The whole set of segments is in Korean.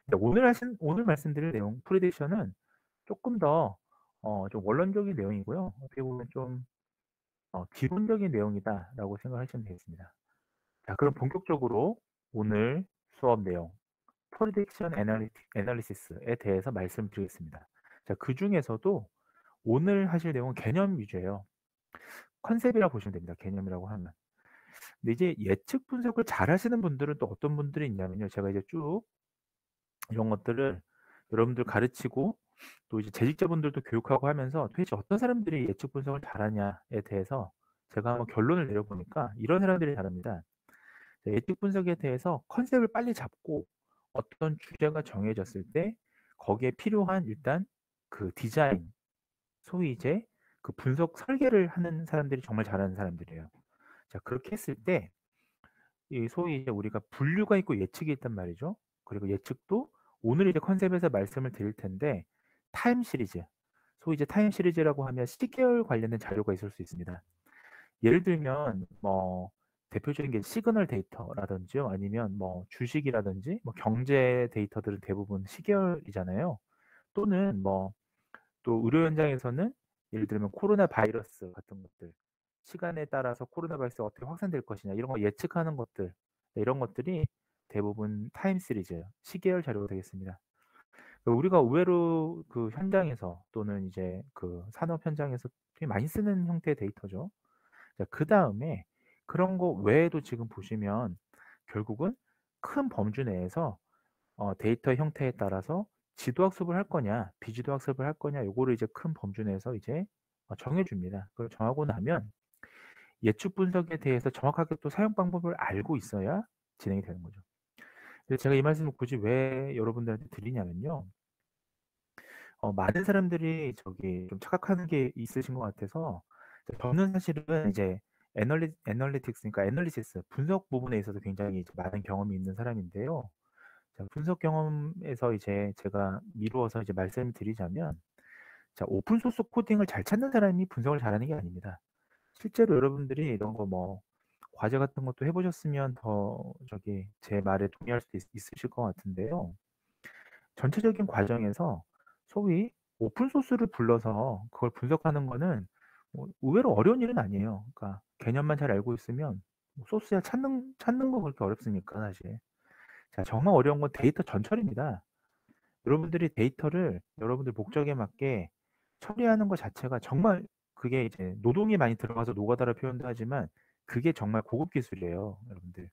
근데 오늘 말씀드릴 내용 프리딕션은 조금 더 좀 원론적인 내용이고요. 어떻게 보면 좀 기본적인 내용이다라고 생각하시면 되겠습니다. 자, 그럼 본격적으로 오늘 수업 내용 프리딕션 애널리시스에 대해서 말씀드리겠습니다. 자, 그중에서도 오늘 하실 내용은 개념 위주예요. 컨셉이라고 보시면 됩니다. 개념이라고 하면. 근데 이제 예측 분석을 잘 하시는 분들은 또 어떤 분들이 있냐면요. 제가 이제 쭉 이런 것들을 여러분들 가르치고 또 이제 재직자분들도 교육하고 하면서 도대체 어떤 사람들이 예측 분석을 잘하냐에 대해서 제가 한번 결론을 내려보니까 이런 사람들이 잘합니다. 자, 예측 분석에 대해서 컨셉을 빨리 잡고 어떤 주제가 정해졌을 때 거기에 필요한 일단 그 디자인, 소위 이제 그 분석 설계를 하는 사람들이 정말 잘하는 사람들이에요. 자, 그렇게 했을 때 이 소위 이제 우리가 분류가 있고 예측이 있단 말이죠. 그리고 예측도 오늘 이제 컨셉에서 말씀을 드릴 텐데 타임 시리즈, 소위 이제 타임 시리즈라고 하면 시계열 관련된 자료가 있을 수 있습니다. 예를 들면 뭐 대표적인 게 시그널 데이터라든지요, 아니면 뭐 주식이라든지 뭐 경제 데이터들은 대부분 시계열이잖아요. 또는 뭐 또 의료 현장에서는 예를 들면 코로나 바이러스 같은 것들, 시간에 따라서 코로나 바이러스가 어떻게 확산될 것이냐 이런 거 예측하는 것들, 네, 이런 것들이 대부분 타임 시리즈, 시계열 자료가 되겠습니다. 우리가 의외로 그 현장에서 또는 이제 그 산업 현장에서 되게 많이 쓰는 형태의 데이터죠. 자, 그다음에 그런 거 외에도 지금 보시면 결국은 큰 범주 내에서 데이터 형태에 따라서 지도 학습을 할 거냐, 비지도 학습을 할 거냐, 요거를 이제 큰 범주 내에서 이제 정해줍니다. 그걸 정하고 나면 예측 분석에 대해서 정확하게 또 사용 방법을 알고 있어야 진행이 되는 거죠. 그래서 제가 이 말씀을 굳이 왜 여러분들한테 드리냐면요. 많은 사람들이 저기 좀 착각하는 게 있으신 것 같아서 저는 사실은 이제 애널리틱스, 그러니까 애널리시스, 분석 부분에 있어서 굉장히 이제 많은 경험이 있는 사람인데요. 자, 분석 경험에서 이제 제가 미루어서 이제 말씀을 드리자면, 자, 오픈 소스 코딩을 잘 찾는 사람이 분석을 잘하는 게 아닙니다. 실제로 여러분들이 이런 거 뭐 과제 같은 것도 해보셨으면 더 저기 제 말에 동의할 수도 있으실 것 같은데요. 전체적인 과정에서 소위 오픈 소스를 불러서 그걸 분석하는 거는 뭐 의외로 어려운 일은 아니에요. 그러니까 개념만 잘 알고 있으면 뭐 소스야 찾는 거 그렇게 어렵습니까, 사실. 자, 정말 어려운 건 데이터 전처리입니다. 여러분들이 데이터를 여러분들 목적에 맞게 처리하는 것 자체가 정말 그게 이제 노동이 많이 들어가서 노가다라 표현도 하지만 그게 정말 고급 기술이에요, 여러분들.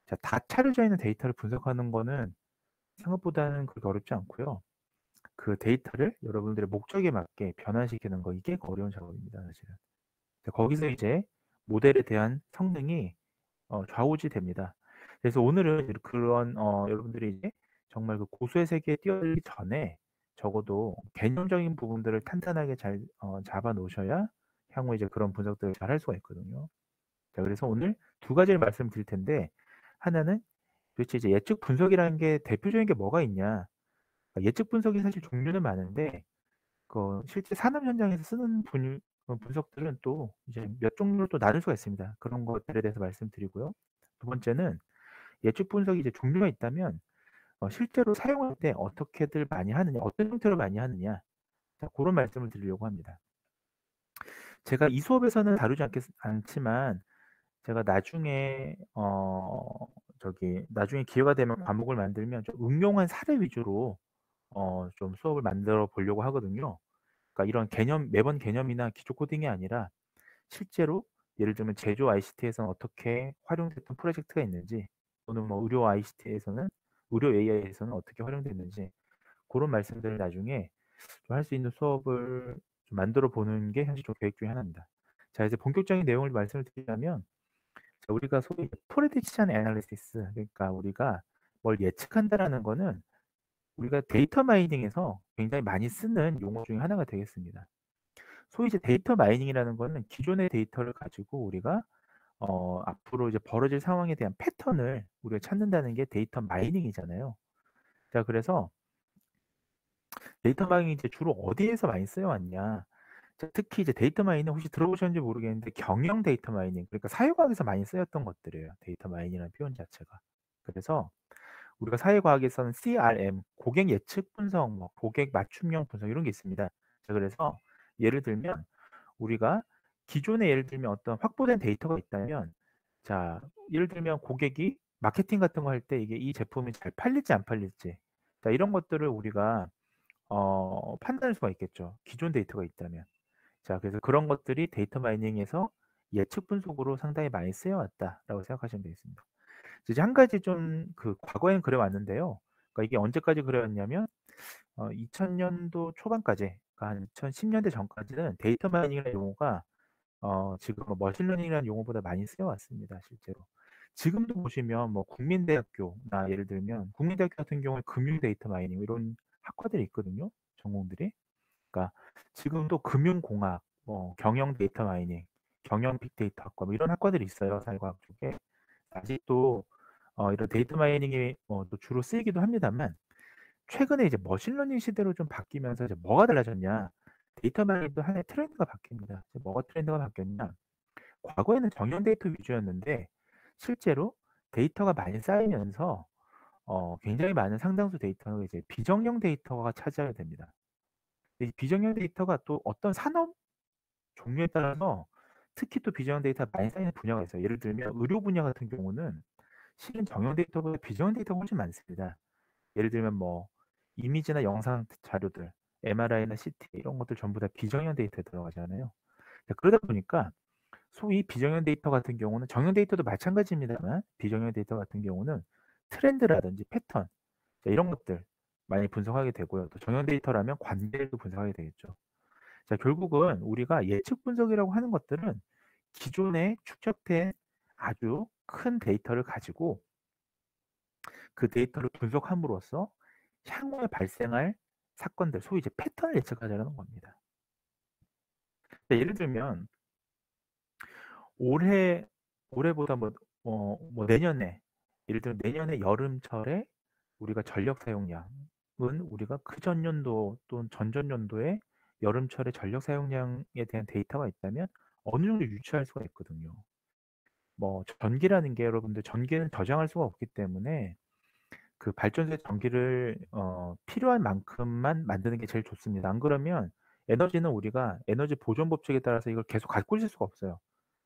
자, 다 차려져 있는 데이터를 분석하는 거는 생각보다는 그렇게 어렵지 않고요. 그 데이터를 여러분들의 목적에 맞게 변환시키는 거, 이게 어려운 작업입니다, 사실은. 자, 거기서 이제 모델에 대한 성능이 좌우지됩니다. 그래서 오늘은 그런 여러분들이 이제 정말 그 고수의 세계에 뛰어들기 전에 적어도 개념적인 부분들을 탄탄하게 잘 잡아 놓으셔야 향후 이제 그런 분석들을 잘 할 수가 있거든요. 자, 그래서 오늘 두 가지를 말씀드릴 텐데, 하나는 도대체 이제 예측 분석이라는 게 대표적인 게 뭐가 있냐. 그러니까 예측 분석이 사실 종류는 많은데 그 실제 산업 현장에서 쓰는 분석들은 또 이제 몇 종류로 또 나눌 수가 있습니다. 그런 것들에 대해서 말씀드리고요. 두 번째는 예측 분석이 이제 종류가 있다면 실제로 사용할 때 어떻게들 많이 하느냐, 어떤 형태로 많이 하느냐, 자, 그런 말씀을 드리려고 합니다. 제가 이 수업에서는 다루지 않지만 제가 나중에 저기 나중에 기회가 되면 과목을 만들면 좀 응용한 사례 위주로 좀 수업을 만들어 보려고 하거든요. 그러니까 이런 개념, 매번 개념이나 기초 코딩이 아니라 실제로 예를 들면 제조 ICT에서는 어떻게 활용됐던 프로젝트가 있는지, 또는 뭐 의료 ICT에서는 의료 AI에서는 어떻게 활용됐는지 그런 말씀들을 나중에 좀 할 수 있는 수업을 좀 만들어 보는 게 현실 좀 계획 중에 하나입니다. 자, 이제 본격적인 내용을 말씀을 드리자면, 자, 우리가 소위 프레딕션 애널리시스, 그러니까 우리가 뭘 예측한다라는 거는 우리가 데이터 마이닝에서 굉장히 많이 쓰는 용어 중에 하나가 되겠습니다. 소위 이제 데이터 마이닝이라는 거는 기존의 데이터를 가지고 우리가 앞으로 이제 벌어질 상황에 대한 패턴을 우리가 찾는다는 게 데이터 마이닝이잖아요. 자, 그래서 데이터 마이닝이 이제 주로 어디에서 많이 쓰여왔냐? 자, 특히 이제 데이터 마이닝 혹시 들어보셨는지 모르겠는데 경영 데이터 마이닝, 그러니까 사회과학에서 많이 쓰였던 것들이에요. 데이터 마이닝이라는 표현 자체가. 그래서 우리가 사회과학에서는 CRM, 고객 예측 분석, 뭐 고객 맞춤형 분석 이런 게 있습니다. 자, 그래서 예를 들면 우리가 기존에 예를 들면 어떤 확보된 데이터가 있다면, 자, 예를 들면 고객이 마케팅 같은 거 할 때 이게 이 제품이 잘 팔릴지 안 팔릴지, 자, 이런 것들을 우리가 판단할 수가 있겠죠. 기존 데이터가 있다면. 자, 그래서 그런 것들이 데이터 마이닝에서 예측 분석으로 상당히 많이 쓰여왔다라고 생각하시면 되겠습니다. 이제 한 가지 좀 그 과거에는 그래 왔는데요. 그러니까 이게 언제까지 그래왔냐면 2000년도 초반까지, 그러니까 한 2010년대 전까지는 데이터 마이닝이라는 용어가 지금 뭐 머신러닝이라는 용어보다 많이 쓰여왔습니다, 실제로. 지금도 보시면 뭐 국민대학교나 예를 들면 국민대학교 같은 경우에 금융 데이터 마이닝 이런 학과들이 있거든요, 전공들이. 그러니까 지금도 금융공학, 뭐 경영 데이터 마이닝, 경영 빅데이터 학과 뭐 이런 학과들이 있어요, 사회과학 쪽에. 아직도 이런 데이터 마이닝이 또 주로 쓰이기도 합니다만, 최근에 이제 머신러닝 시대로 좀 바뀌면서 이제 뭐가 달라졌냐? 데이터 마이닝도 하나의 트렌드가 바뀝니다. 이제 뭐가 트렌드가 바뀌었냐? 과거에는 정형 데이터 위주였는데 실제로 데이터가 많이 쌓이면서 굉장히 많은 상당수 데이터가 이제 비정형 데이터가 차지하게 됩니다. 이 비정형 데이터가 또 어떤 산업 종류에 따라서 특히 또 비정형 데이터가 많이 쌓이는 분야가 있어요. 예를 들면 의료 분야 같은 경우는 실은 정형 데이터보다 비정형 데이터가 훨씬 많습니다. 예를 들면 뭐 이미지나 영상 자료들, MRI나 CT 이런 것들 전부 다 비정형 데이터에 들어가잖아요. 그러다 보니까 소위 비정형 데이터 같은 경우는 정형 데이터도 마찬가지입니다만, 비정형 데이터 같은 경우는 트렌드라든지 패턴, 자, 이런 것들 많이 분석하게 되고요. 또 정형 데이터라면 관계도 분석하게 되겠죠. 자, 결국은 우리가 예측 분석이라고 하는 것들은 기존에 축적된 아주 큰 데이터를 가지고 그 데이터를 분석함으로써 향후에 발생할 사건들, 소위 이제 패턴을 예측하자는 겁니다. 자, 예를 들면 올해보다 뭐 내년에, 예를 들면 내년에 여름철에 우리가 전력 사용량은 우리가 그 전년도 또는 전전년도에 여름철에 전력 사용량에 대한 데이터가 있다면 어느 정도 유추할 수가 있거든요. 뭐 전기라는 게, 여러분들 전기는 저장할 수가 없기 때문에 그 발전소의 전기를 필요한 만큼만 만드는 게 제일 좋습니다. 안 그러면 에너지는 우리가 에너지 보존 법칙에 따라서 이걸 계속 갖고 있을 수가 없어요.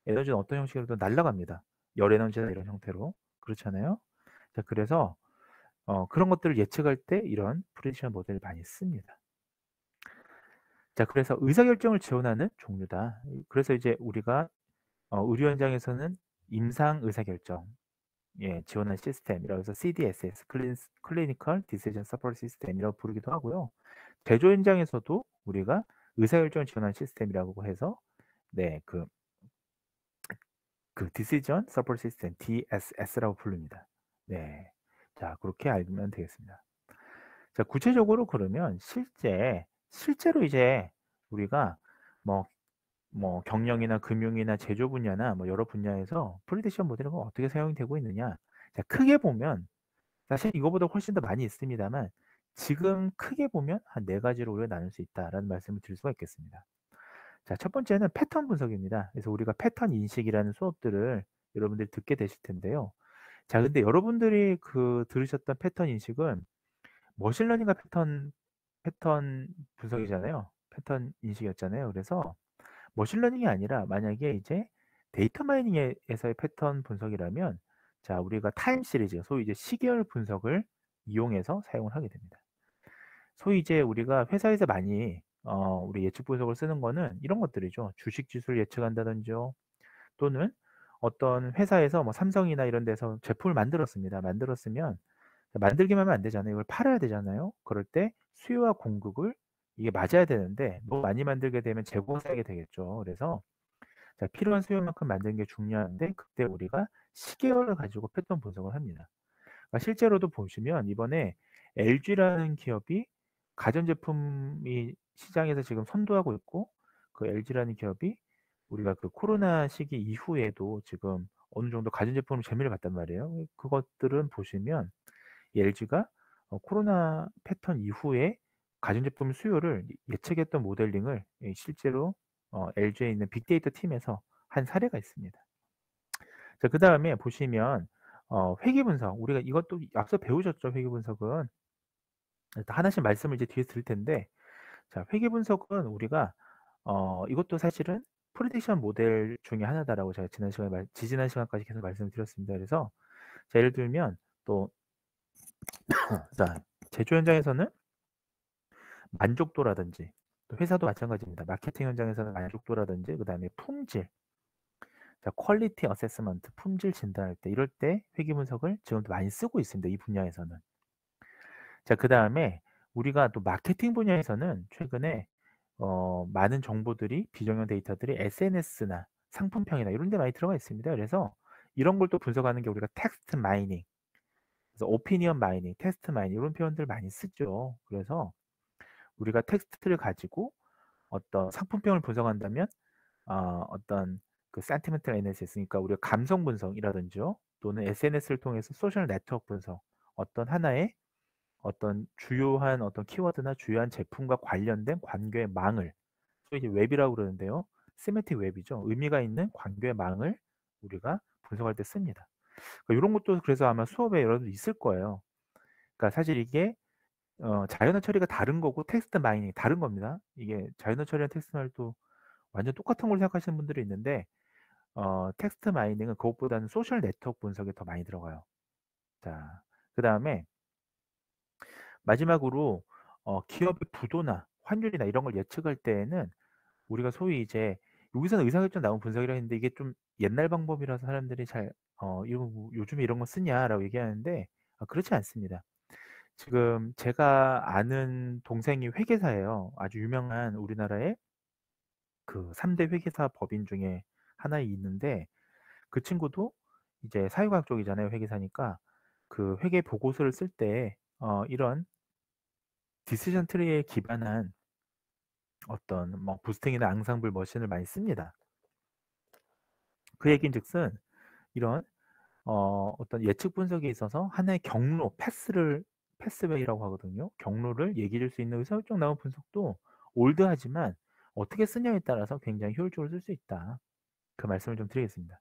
에너지는 어떤 형식으로든 날아갑니다. 열 에너지나 이런 형태로. 그렇잖아요. 자, 그래서 그런 것들을 예측할 때 이런 프리디션 모델을 많이 씁니다. 자, 그래서 의사결정을 지원하는 종류다. 그래서 이제 우리가 의료 현장에서는 임상 의사결정, 예, 지원하는 시스템이라고 해서 CDSS, 클리니컬 디시전 서포트 시스템이라고 부르기도 하고요. 제조 현장에서도 우리가 의사결정을 지원하는 시스템이라고 해서 네, 그 디시전 서포트 시스템 DSS라고 부릅니다. 네. 자, 그렇게 알면 되겠습니다. 자, 구체적으로 그러면 실제로 이제 우리가 뭐 경영이나 금융이나 제조 분야나 뭐 여러 분야에서 프리디션 모델은 어떻게 사용이 되고 있느냐? 자, 크게 보면 사실 이거보다 훨씬 더 많이 있습니다만 지금 크게 보면 한 네 가지로 우리가 나눌 수 있다라는 말씀을 드릴 수가 있겠습니다. 자, 첫 번째는 패턴 분석입니다. 그래서 우리가 패턴 인식이라는 수업들을 여러분들이 듣게 되실 텐데요. 자, 근데 여러분들이 들으셨던 패턴 인식은 머신러닝과 패턴 분석이잖아요. 패턴 인식이었잖아요. 그래서 머신러닝이 아니라 만약에 이제 데이터 마이닝에서의 패턴 분석이라면, 자, 우리가 타임 시리즈, 소위 이제 시계열 분석을 이용해서 사용을 하게 됩니다. 소위 이제 우리가 회사에서 많이 우리 예측 분석을 쓰는 거는 이런 것들이죠. 주식 지수를 예측한다든지요. 또는 어떤 회사에서 뭐 삼성이나 이런 데서 제품을 만들었습니다. 만들었으면 만들기만 하면 안 되잖아요. 이걸 팔아야 되잖아요. 그럴 때 수요와 공급을 이게 맞아야 되는데 너무 많이 만들게 되면 재고가 쌓이게 되겠죠. 그래서 자, 필요한 수요만큼 만드는 게 중요한데 그때 우리가 시계열을 가지고 패턴 분석을 합니다. 그러니까 실제로도 보시면 이번에 LG라는 기업이 가전제품이 시장에서 지금 선도하고 있고, 그 LG라는 기업이 우리가 그 코로나 시기 이후에도 지금 어느 정도 가전제품 재미를 봤단 말이에요. 그것들은 보시면 LG가 코로나 패턴 이후에 가전제품 수요를 예측했던 모델링을 실제로 LG에 있는 빅데이터 팀에서 한 사례가 있습니다. 자, 그 다음에 보시면 회계 분석, 우리가 이것도 앞서 배우셨죠. 회계 분석은 일단 하나씩 말씀을 이제 뒤에 드릴 텐데, 자, 회계 분석은 우리가 이것도 사실은 프리딕션 모델 중에 하나다라고 제가 지지난 시간까지 계속 말씀을 드렸습니다. 그래서 자, 예를 들면 또 자, 제조 현장에서는 만족도라든지, 또 회사도 마찬가지입니다. 마케팅 현장에서는 만족도라든지, 그다음에 품질, 자, 퀄리티 어세스먼트, 품질 진단할 때, 이럴 때 회계 분석을 지금도 많이 쓰고 있습니다. 이 분야에서는. 자, 그다음에 우리가 또 마케팅 분야에서는 최근에 많은 정보들이, 비정형 데이터들이 SNS나 상품평이나 이런 데 많이 들어가 있습니다. 그래서 이런 걸 또 분석하는 게 우리가 텍스트 마이닝, 그래서 오피니언 마이닝, 텍스트 마이닝 이런 표현들 많이 쓰죠. 그래서 우리가 텍스트를 가지고 어떤 상품평을 분석한다면 어떤 그 센티멘탈 애널리시스, 그러니까 우리가 감성 분석이라든지요, 또는 SNS를 통해서 소셜 네트워크 분석, 어떤 하나의 어떤 주요한 어떤 키워드나 주요한 제품과 관련된 관계의 망을, 소위 이제 웹이라고 그러는데요. 세메틱 웹이죠. 의미가 있는 관계의 망을 우리가 분석할 때 씁니다. 그러니까 이런 것도 그래서 아마 수업에 여러분 있을 거예요. 그러니까 사실 이게 자연어 처리가 다른 거고 텍스트 마이닝이 다른 겁니다. 이게 자연어 처리랑 텍스트 마이닝도 완전 똑같은 걸 생각하시는 분들이 있는데, 텍스트 마이닝은 그것보다는 소셜 네트워크 분석에 더 많이 들어가요. 자, 그 다음에 마지막으로 기업의 부도나 환율이나 이런 걸 예측할 때에는 우리가 소위 이제 여기서는 의사결정 나온 분석이라 했는데, 이게 좀 옛날 방법이라서 사람들이 잘 이거 뭐 요즘에 이런 거 쓰냐라고 얘기하는데, 그렇지 않습니다. 지금 제가 아는 동생이 회계사예요. 아주 유명한 우리나라의 그 3대 회계사 법인 중에 하나 있는데, 그 친구도 이제 사회과학 쪽이잖아요. 회계사니까 그 회계 보고서를 쓸 때 이런 디시전 트리에 기반한 어떤 뭐 부스팅이나 앙상블 머신을 많이 씁니다. 그 얘기인즉슨 이런 어떤 예측 분석에 있어서 하나의 경로, 패스웨이라고 하거든요. 경로를 얘기해 줄 수 있는 의사결정 나온 분석도 올드하지만 어떻게 쓰냐에 따라서 굉장히 효율적으로 쓸 수 있다. 그 말씀을 좀 드리겠습니다.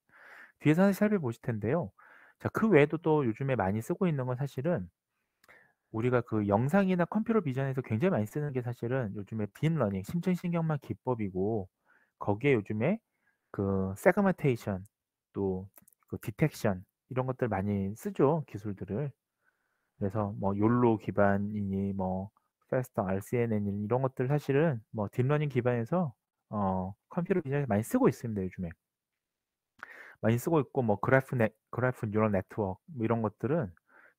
뒤에서 하나씩 살펴보실 텐데요. 자, 그 외에도 또 요즘에 많이 쓰고 있는 건 사실은 우리가 그 영상이나 컴퓨터 비전에서 굉장히 많이 쓰는 게 사실은 요즘에 딥러닝, 심층신경망 기법이고, 거기에 요즘에 그 세그멘테이션, 또 그 디텍션 이런 것들 많이 쓰죠, 기술들을. 그래서 뭐 욜로 기반이니 뭐 페스터, RCNN이니 이런 것들 사실은 뭐 딥러닝 기반에서 컴퓨터 비전에서 많이 쓰고 있습니다, 요즘에. 많이 쓰고 있고, 뭐 그래프 뉴럴 네트워크 뭐 이런 것들은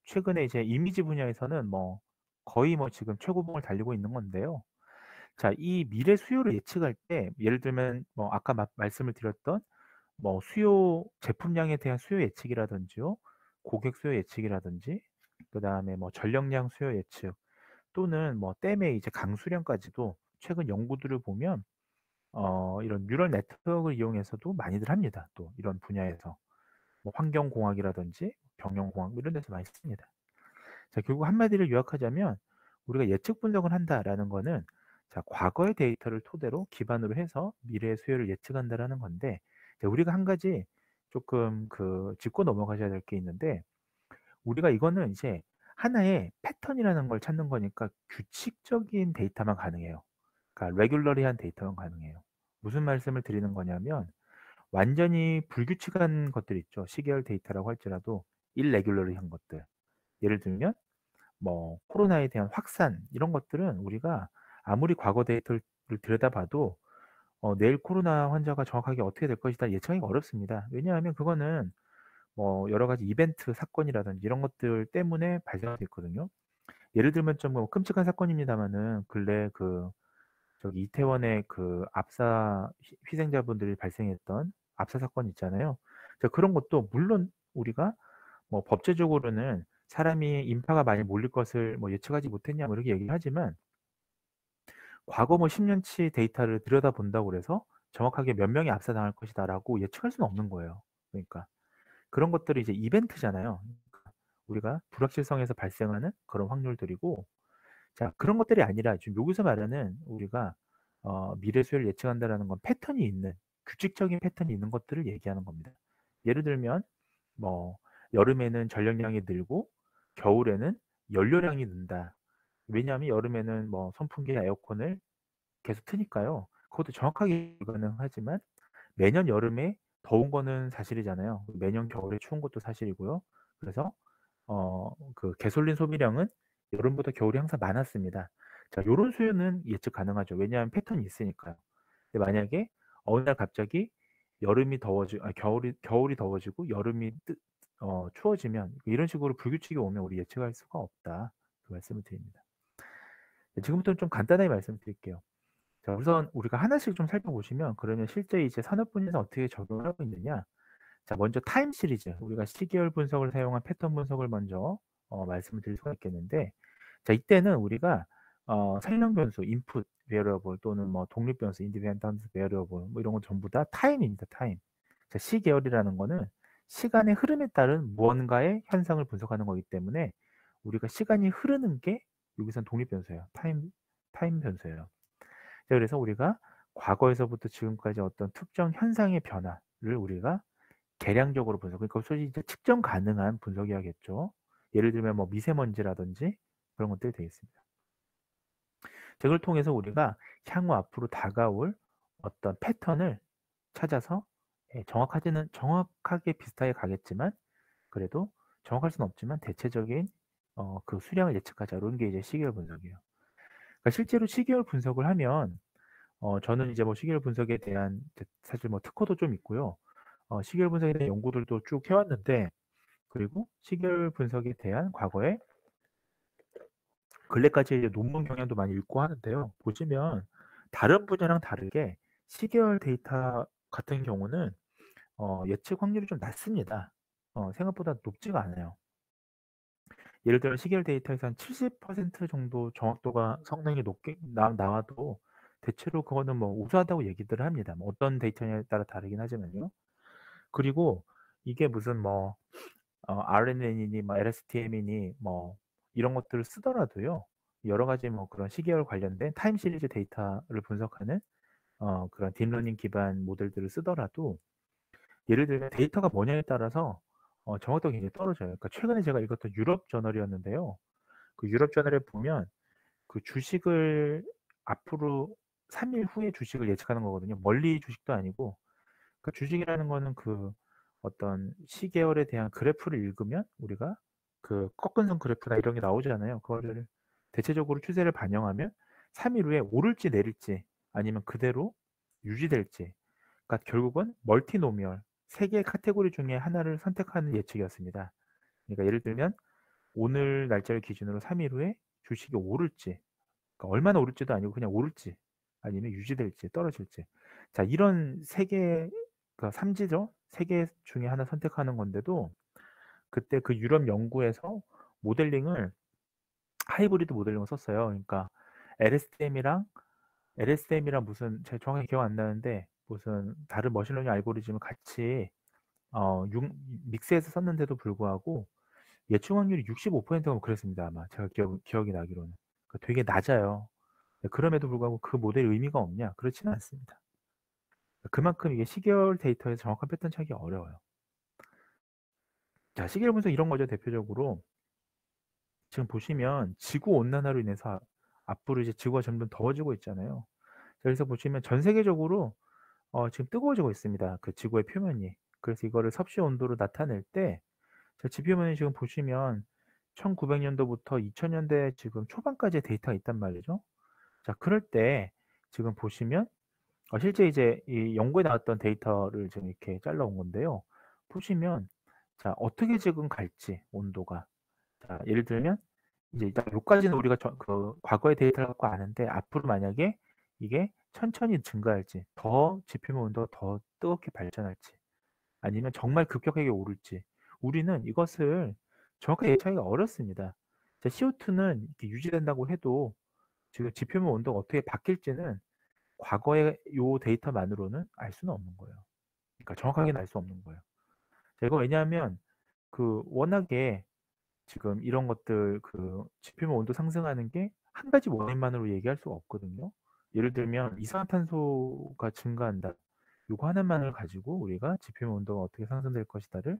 최근에 이제 이미지 분야에서는 뭐 거의 뭐 지금 최고봉을 달리고 있는 건데요. 자, 이 미래 수요를 예측할 때 예를 들면 뭐 아까 말씀을 드렸던 뭐 수요, 제품량에 대한 수요 예측이라든지요, 고객 수요 예측이라든지, 그다음에 뭐 전력량 수요 예측, 또는 뭐 댐의 이제 강수량까지도 최근 연구들을 보면 이런 뉴럴 네트워크를 이용해서도 많이들 합니다. 또 이런 분야에서 뭐 환경공학이라든지 경영공학 뭐 이런 데서 많이 씁니다. 자, 결국 한마디를 요약하자면 우리가 예측 분석을 한다라는 거는, 자, 과거의 데이터를 토대로 기반으로 해서 미래의 수요를 예측한다라는 건데, 자, 우리가 한 가지 조금 그 짚고 넘어가셔야 될 게 있는데, 우리가 이거는 이제 하나의 패턴이라는 걸 찾는 거니까 규칙적인 데이터만 가능해요. 그러니까 레귤러리한 데이터만 가능해요. 무슨 말씀을 드리는 거냐면, 완전히 불규칙한 것들 있죠. 시계열 데이터라고 할지라도 일레귤러리한 것들. 예를 들면 뭐 코로나에 대한 확산 이런 것들은 우리가 아무리 과거 데이터를 들여다봐도 내일 코로나 환자가 정확하게 어떻게 될 것이다 예측하기가 어렵습니다. 왜냐하면 그거는 뭐 여러 가지 이벤트 사건이라든지 이런 것들 때문에 발생할 수 있거든요. 예를 들면 좀 뭐 끔찍한 사건입니다만은 근래 그 저기 이태원의 그 압사 희생자분들이 발생했던 압사 사건 있잖아요. 자, 그런 것도 물론 우리가 뭐 법제적으로는 사람이 인파가 많이 몰릴 것을 뭐 예측하지 못했냐 뭐 이렇게 얘기하지만, 과거 뭐 10년치 데이터를 들여다본다고 해서 정확하게 몇 명이 압사당할 것이다라고 예측할 수는 없는 거예요. 그러니까 그런 것들이 이제 이벤트잖아요. 그러니까 우리가 불확실성에서 발생하는 그런 확률들이고, 자, 그런 것들이 아니라 지금 여기서 말하는 우리가 미래 수요를 예측한다라는 건 패턴이 있는, 규칙적인 패턴이 있는 것들을 얘기하는 겁니다. 예를 들면 뭐 여름에는 전력량이 늘고 겨울에는 연료량이 는다. 왜냐하면 여름에는 뭐 선풍기나 에어컨을 계속 트니까요. 그것도 정확하게 불가능하지만 매년 여름에 더운 거는 사실이잖아요. 매년 겨울에 추운 것도 사실이고요. 그래서 그 가솔린 소비량은 여름보다 겨울이 항상 많았습니다. 자, 요런 수요는 예측 가능하죠. 왜냐하면 패턴이 있으니까요. 근데 만약에 어느 날 갑자기 여름이 겨울이 더워지고 여름이 추워지면 이런 식으로 불규칙이 오면 우리 예측할 수가 없다. 그 말씀을 드립니다. 네, 지금부터는 좀 간단하게 말씀드릴게요. 자, 우선 우리가 하나씩 좀 살펴보시면 그러면 실제 이제 산업 분야에서 어떻게 적용을 하고 있느냐. 자, 먼저 타임 시리즈, 우리가 시계열 분석을 사용한 패턴 분석을 먼저 말씀을 드릴 수가 있겠는데, 자, 이때는 우리가 상령 변수, 인풋 베리어블 또는 뭐 독립 변수, 인디펜던트 베리어블 뭐 이런 건 전부 다 타임입니다. 타임. 자, 시계열이라는 거는 시간의 흐름에 따른 무언가의 현상을 분석하는 거기 때문에 우리가 시간이 흐르는 게 여기선 독립 변수예요. 타임 변수예요. 자, 그래서 우리가 과거에서부터 지금까지 어떤 특정 현상의 변화를 우리가 계량적으로 분석, 그러니까 솔직히 이제 측정 가능한 분석이야겠죠. 예를 들면 뭐 미세먼지라든지 그런 것들이 되겠습니다. 자, 그걸 통해서 우리가 향후 앞으로 다가올 어떤 패턴을 찾아서 정확하게 비슷하게 가겠지만 그래도 정확할 수는 없지만 대체적인 그 수량을 예측하자. 이런 게 이제 시계열 분석이에요. 그러니까 실제로 시계열 분석을 하면 저는 이제 뭐 시계열 분석에 대한 사실 뭐 특허도 좀 있고요. 시계열 분석에 대한 연구들도 쭉 해왔는데 그리고 시계열 분석에 대한 과거에 근래까지 이제 논문 경향도 많이 읽고 하는데요. 보시면 다른 분야랑 다르게 시계열 데이터 같은 경우는 예측 확률이 좀 낮습니다. 생각보다 높지가 않아요. 예를 들어 시계열 데이터에서 한 70% 정도 정확도가 성능이 높게 나와도 대체로 그거는 뭐 우수하다고 얘기들을 합니다. 뭐 어떤 데이터냐에 따라 다르긴 하지만요. 그리고 이게 무슨 뭐 RNN이니 뭐 LSTM이니 뭐 이런 것들을 쓰더라도요. 여러 가지 뭐 그런 시계열 관련된 타임 시리즈 데이터를 분석하는 그런 딥러닝 기반 모델들을 쓰더라도 예를 들면 데이터가 뭐냐에 따라서 정확도가 굉장히 떨어져요. 그러니까 최근에 제가 읽었던 유럽 저널이었는데요. 그 유럽 저널에 보면 그 주식을 앞으로 3일 후에 주식을 예측하는 거거든요. 멀리 주식도 아니고 그 주식이라는 거는 그 어떤 시계열에 대한 그래프를 읽으면 우리가 그 꺾은선 그래프나 이런 게 나오잖아요. 그거를 대체적으로 추세를 반영하면 3일 후에 오를지 내릴지 아니면 그대로 유지될지. 그러니까 결국은 멀티노미얼 세 개의 카테고리 중에 하나를 선택하는 예측이었습니다. 그러니까 예를 들면 오늘 날짜를 기준으로 3일 후에 주식이 오를지, 그러니까 얼마나 오를지도 아니고 그냥 오를지 아니면 유지될지 떨어질지. 자, 이런 세 개, 그 삼지죠. 세 개 중에 하나 선택하는 건데도 그때 그 유럽 연구에서 모델링을 하이브리드 모델링을 썼어요. 그러니까 LSTM이랑 무슨 제가 정확히 기억 안 나는데 무슨 다른 머신러닝 알고리즘을 같이 어, 융- 믹스해서 썼는데도 불구하고 예측 확률이 65%가 그랬습니다. 아마 제가 기억이 나기로는. 그러니까 되게 낮아요. 네, 그럼에도 불구하고 그 모델이 의미가 없냐? 그렇지는 않습니다. 그만큼 이게 시계열 데이터에서 정확한 패턴 찾기 어려워요. 자, 시계열 분석 이런 거죠. 대표적으로 지금 보시면 지구 온난화로 인해서 앞으로 이제 지구가 점점 더워지고 있잖아요. 그래서 보시면 전 세계적으로 지금 뜨거워지고 있습니다. 그 지구의 표면이. 그래서 이거를 섭씨 온도로 나타낼 때 지표면에 지금 보시면 1900년도부터 2000년대 지금 초반까지의 데이터가 있단 말이죠. 자, 그럴 때 지금 보시면 실제 이제 이 연구에 나왔던 데이터를 지금 이렇게 잘라온 건데요. 보시면 자, 어떻게 지금 갈지 온도가. 자, 예를 들면 이제 일단 요까지는 우리가 그 과거의 데이터를 갖고 아는데 앞으로 만약에 이게 천천히 증가할지, 더 지표면 온도가 더 뜨겁게 발전할지, 아니면 정말 급격하게 오를지 우리는 이것을 정확하게 예측하기가 어렵습니다. 자, CO2는 이렇게 유지된다고 해도 지금 지표면 온도가 어떻게 바뀔지는 과거의 요 데이터만으로는 알 수는 없는 거예요. 그러니까 정확하게는 알 수 없는 거예요. 자, 이거 왜냐하면 그 워낙에 지금 이런 것들 그 지표면 온도 상승하는 게 한 가지 원인만으로 얘기할 수가 없거든요. 예를 들면 이산화탄소가 증가한다. 요거 하나만을 가지고 우리가 지표면 온도가 어떻게 상승될 것이다를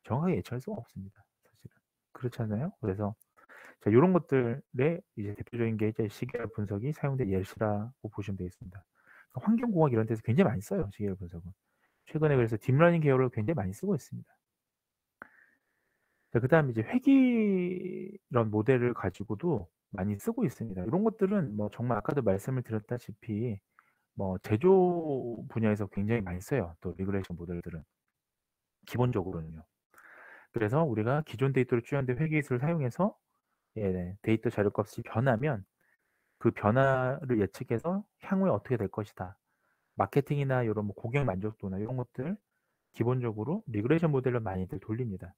정확하게 예측할 수가 없습니다. 사실은. 그렇잖아요. 그래서 자, 요런 것들의 이제 대표적인 게 이제 시계열 분석이 사용된 예시라고 보시면 되겠습니다. 그러니까 환경공학 이런 데서 굉장히 많이 써요, 시계열 분석은. 최근에 그래서 딥러닝 계열을 굉장히 많이 쓰고 있습니다. 자, 그다음에 이제 회귀 이런 모델을 가지고도 많이 쓰고 있습니다. 이런 것들은 뭐 정말 아까도 말씀을 드렸다시피 뭐 제조 분야에서 굉장히 많이 써요, 또 리그레이션 모델들은 기본적으로는요. 그래서 우리가 기존 데이터로 추정된 회귀 기술을 사용해서 데이터 자료값이 변하면 그 변화를 예측해서 향후에 어떻게 될 것이다. 마케팅이나 이런 뭐 고객 만족도나 이런 것들 기본적으로 리그레이션 모델을 많이들 돌립니다.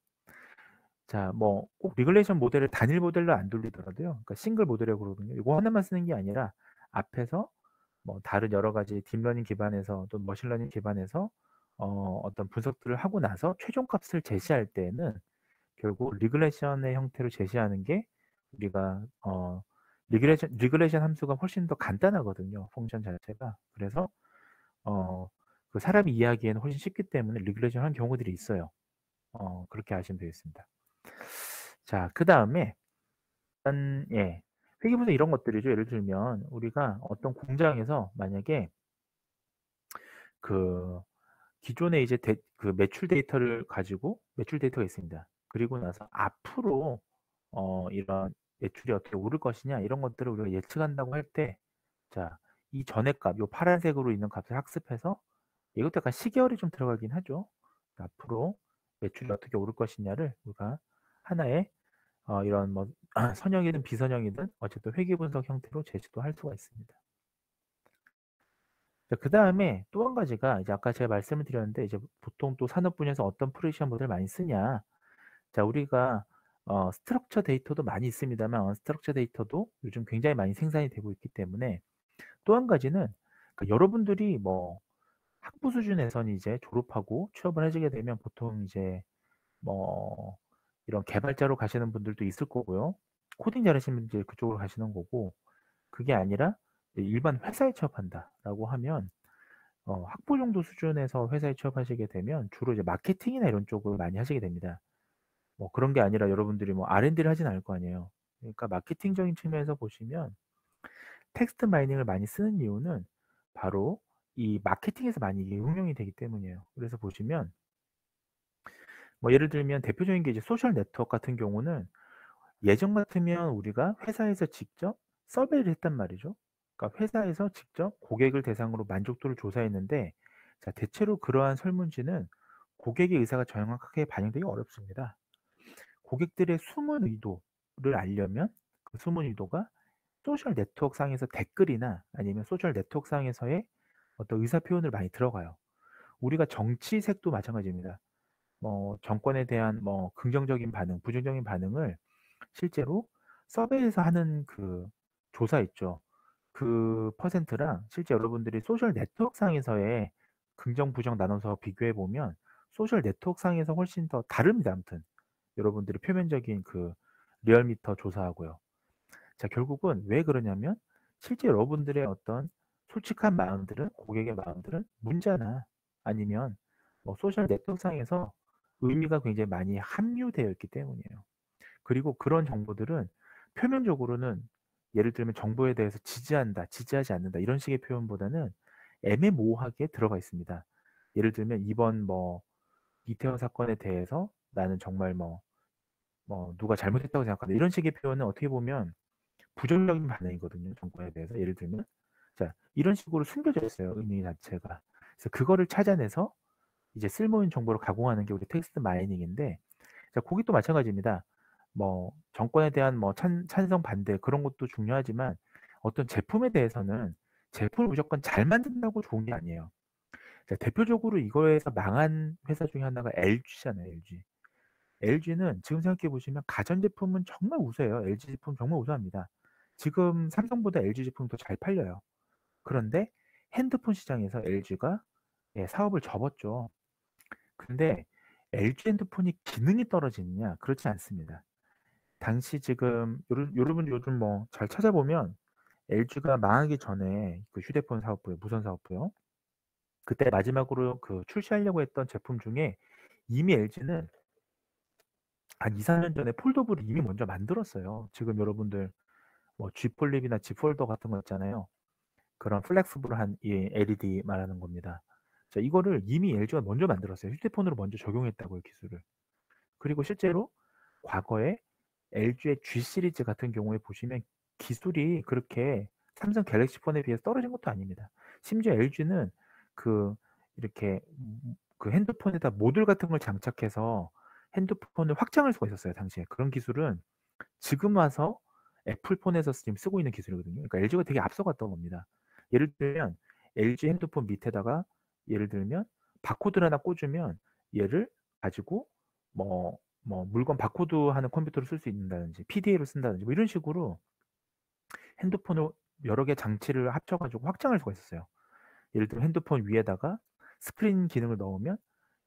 자, 뭐 꼭 리그레이션 모델을 단일 모델로 안 돌리더라도요. 그러니까 싱글 모델이라고 그러거든요. 이거 하나만 쓰는 게 아니라 앞에서 뭐 다른 여러 가지 딥러닝 기반에서 또 머신러닝 기반에서 어떤 분석들을 하고 나서 최종 값을 제시할 때에는 결국 리그레이션의 형태로 제시하는 게 우리가 리그레이션 함수가 훨씬 더 간단하거든요. 펑션 자체가. 그래서 그 사람이 이해하기에는 훨씬 쉽기 때문에 리그레이션 하는 경우들이 있어요. 그렇게 하시면 되겠습니다. 자, 그 다음에 예, 회계분석 이런 것들이죠. 예를 들면 우리가 어떤 공장에서 만약에 그 기존에 이제 그 매출 데이터를 가지고 매출 데이터가 있습니다. 그리고 나서 앞으로 이런 매출이 어떻게 오를 것이냐 이런 것들을 우리가 예측한다고 할 때, 자, 이 전액 값, 요 파란색으로 있는 값을 학습해서 이것도 약간 시계열이 좀 들어가긴 하죠. 앞으로 매출이 어떻게 오를 것이냐를 우리가 하나의 이런 뭐 선형이든 비선형이든 어쨌든 회계 분석 형태로 제시도 할 수가 있습니다. 그 다음에 또 한 가지가 이제 아까 제가 말씀을 드렸는데 이제 보통 또 산업 분야에서 어떤 프로젝션 모델을 많이 쓰냐. 자, 우리가 스트럭처 데이터도 많이 있습니다만 언스트럭처 데이터도 요즘 굉장히 많이 생산이 되고 있기 때문에 또 한 가지는 여러분들이 뭐 학부 수준에서는 이제 졸업하고 취업을 하시게 되면 보통 이제 뭐 이런 개발자로 가시는 분들도 있을 거고요. 코딩 잘하시는 분들 그쪽으로 가시는 거고, 그게 아니라 일반 회사에 취업한다라고 하면 학부 정도 수준에서 회사에 취업하시게 되면 주로 이제 마케팅이나 이런 쪽을 많이 하시게 됩니다. 뭐 그런 게 아니라 여러분들이 뭐 R&D를 하진 않을 거 아니에요. 그러니까 마케팅적인 측면에서 보시면 텍스트 마이닝을 많이 쓰는 이유는 바로 이 마케팅에서 많이 이게 응용이 되기 때문이에요. 그래서 보시면 뭐 예를 들면 대표적인 게 이제 소셜 네트워크 같은 경우는 예전 같으면 우리가 회사에서 직접 서베이를 했단 말이죠. 그러니까 회사에서 직접 고객을 대상으로 만족도를 조사했는데, 자, 대체로 그러한 설문지는 고객의 의사가 정확하게 반영되기 어렵습니다. 고객들의 숨은 의도를 알려면 그 숨은 의도가 소셜 네트워크 상에서 댓글이나 아니면 소셜 네트워크 상에서의 어떤 의사 표현을 많이 들어가요. 우리가 정치색도 마찬가지입니다. 뭐 정권에 대한 뭐 긍정적인 반응, 부정적인 반응을 실제로 서베이에서 하는 그 조사 있죠. 그 퍼센트랑 실제 여러분들이 소셜 네트워크 상에서의 긍정, 부정 나눠서 비교해 보면 소셜 네트워크 상에서 훨씬 더 다릅니다. 아무튼 여러분들이 표면적인 그 리얼미터 조사하고요. 자, 결국은 왜 그러냐면 실제 여러분들의 어떤 솔직한 마음들은 고객의 마음들은 문자나 아니면 뭐 소셜 네트워크 상에서 의미가 굉장히 많이 함유되어 있기 때문이에요. 그리고 그런 정보들은 표면적으로는 예를 들면 정보에 대해서 지지한다, 지지하지 않는다 이런 식의 표현보다는 애매모호하게 들어가 있습니다. 예를 들면 이번 뭐 이태원 사건에 대해서 나는 정말 뭐 누가 잘못했다고 생각한다 이런 식의 표현은 어떻게 보면 부정적인 반응이거든요. 정권에 대해서. 예를 들면 자, 이런 식으로 숨겨져 있어요. 의미 자체가. 그래서 그거를 찾아내서 이제 쓸모있는 정보를 가공하는 게 우리 텍스트 마이닝인데, 자, 거기도 마찬가지입니다. 뭐 정권에 대한 뭐 찬성 반대 그런 것도 중요하지만 어떤 제품에 대해서는 제품을 무조건 잘 만든다고 좋은 게 아니에요. 자, 대표적으로 이거에서 망한 회사 중에 하나가 LG잖아요. LG. LG는 지금 생각해 보시면 가전제품은 정말 우수해요. LG 제품 정말 우수합니다. 지금 삼성보다 LG 제품이 더 잘 팔려요. 그런데 핸드폰 시장에서 LG가 사업을 접었죠. 근데 LG 핸드폰이 기능이 떨어지느냐? 그렇지 않습니다. 당시 지금 여러분 요즘 뭐 잘 찾아보면 LG가 망하기 전에 그 휴대폰 사업부요, 무선 사업부요. 그때 마지막으로 그 출시하려고 했던 제품 중에 이미 LG는 한 2-3년 전에 폴더블을 이미 먼저 만들었어요. 지금 여러분들 뭐 G 폴립이나 G 폴더 같은 거 있잖아요. 그런 플렉시블한 이 LED 말하는 겁니다. 자, 이거를 이미 LG가 먼저 만들었어요. 휴대폰으로 먼저 적용했다고요, 기술을. 그리고 실제로 과거에 LG의 G 시리즈 같은 경우에 보시면 기술이 그렇게 삼성 갤럭시 폰에 비해서 떨어진 것도 아닙니다. 심지어 LG는 그 이렇게 그 핸드폰에다 모듈 같은 걸 장착해서 핸드폰을 확장할 수가 있었어요, 당시에. 그런 기술은 지금 와서 애플폰에서 지금 쓰고 있는 기술이거든요. 그러니까 LG가 되게 앞서갔던 겁니다. 예를 들면 LG 핸드폰 밑에다가 예를 들면 바코드를 하나 꽂으면 얘를 가지고 뭐 물건 바코드 하는 컴퓨터를 쓸 수 있다든지 PDA를 쓴다든지 뭐 이런 식으로 핸드폰을 여러 개 장치를 합쳐가지고 확장할 수가 있었어요. 예를 들어 핸드폰 위에다가 스크린 기능을 넣으면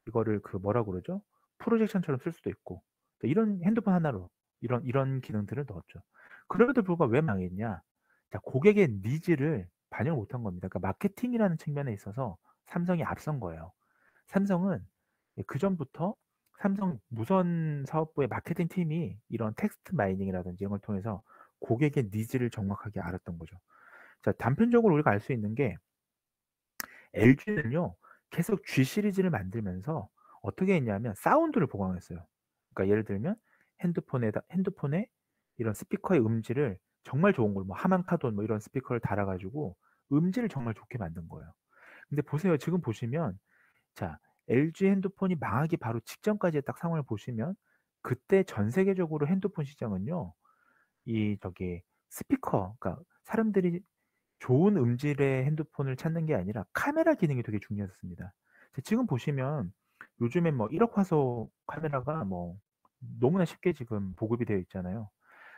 이거를 그 뭐라고 그러죠? 프로젝션처럼 쓸 수도 있고 이런 핸드폰 하나로 이런 기능들을 넣었죠. 그럼에도 불구하고 왜 망했냐? 자, 고객의 니즈를 반영을 못한 겁니다. 그러니까 마케팅이라는 측면에 있어서 삼성이 앞선 거예요. 삼성은 그 전부터 삼성 무선 사업부의 마케팅 팀이 이런 텍스트 마이닝이라든지 이런 걸 통해서 고객의 니즈를 정확하게 알았던 거죠. 자, 단편적으로 우리가 알 수 있는 게 LG는요, 계속 G 시리즈를 만들면서 어떻게 했냐면 사운드를 보강했어요. 그러니까 예를 들면 핸드폰에 이런 스피커의 음질을 정말 좋은 걸 뭐 하만카돈 뭐 이런 스피커를 달아가지고 음질을 정말 좋게 만든 거예요. 근데 보세요. 지금 보시면 자, LG 핸드폰이 망하기 바로 직전까지의 딱 상황을 보시면 그때 전 세계적으로 핸드폰 시장은요, 이 저기 스피커, 그러니까 사람들이 좋은 음질의 핸드폰을 찾는 게 아니라 카메라 기능이 되게 중요했습니다. 지금 보시면 요즘엔 뭐 1억 화소 카메라가 뭐 너무나 쉽게 지금 보급이 되어 있잖아요.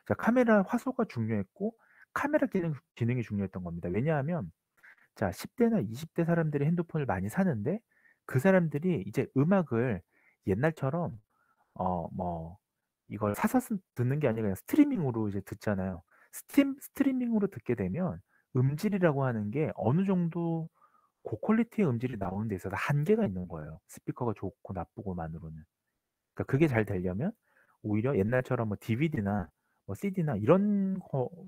자, 카메라 화소가 중요했고 카메라 기능이 중요했던 겁니다. 왜냐하면 자, 10대나 20대 사람들이 핸드폰을 많이 사는데 그 사람들이 이제 음악을 옛날처럼 뭐 이걸 사서 듣는 게 아니라 그냥 스트리밍으로 이제 듣잖아요. 스트리밍으로 듣게 되면 음질이라고 하는 게 어느 정도 고퀄리티의 음질이 나오는 데 있어서 한계가 있는 거예요. 스피커가 좋고 나쁘고만으로는. 그러니까 그게 잘 되려면 오히려 옛날처럼 뭐 DVD나 뭐 CD나 이런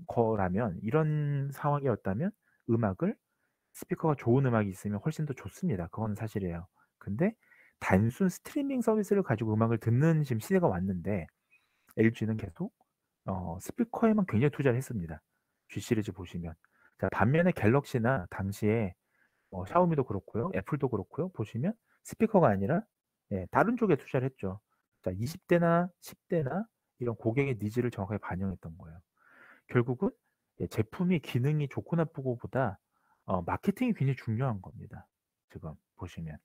거라면 이런 상황이었다면 음악을 스피커가 좋은 음악이 있으면 훨씬 더 좋습니다. 그건 사실이에요. 근데 단순 스트리밍 서비스를 가지고 음악을 듣는 지금 시대가 왔는데 LG는 계속 스피커에만 굉장히 투자를 했습니다. G 시리즈 보시면. 자, 반면에 갤럭시나 당시에 샤오미도 그렇고요. 애플도 그렇고요. 보시면 스피커가 아니라 다른 쪽에 투자를 했죠. 자, 20대나 10대나 이런 고객의 니즈를 정확하게 반영했던 거예요. 결국은 제품이 기능이 좋고 나쁘고보다 마케팅이 굉장히 중요한 겁니다. 지금 보시면.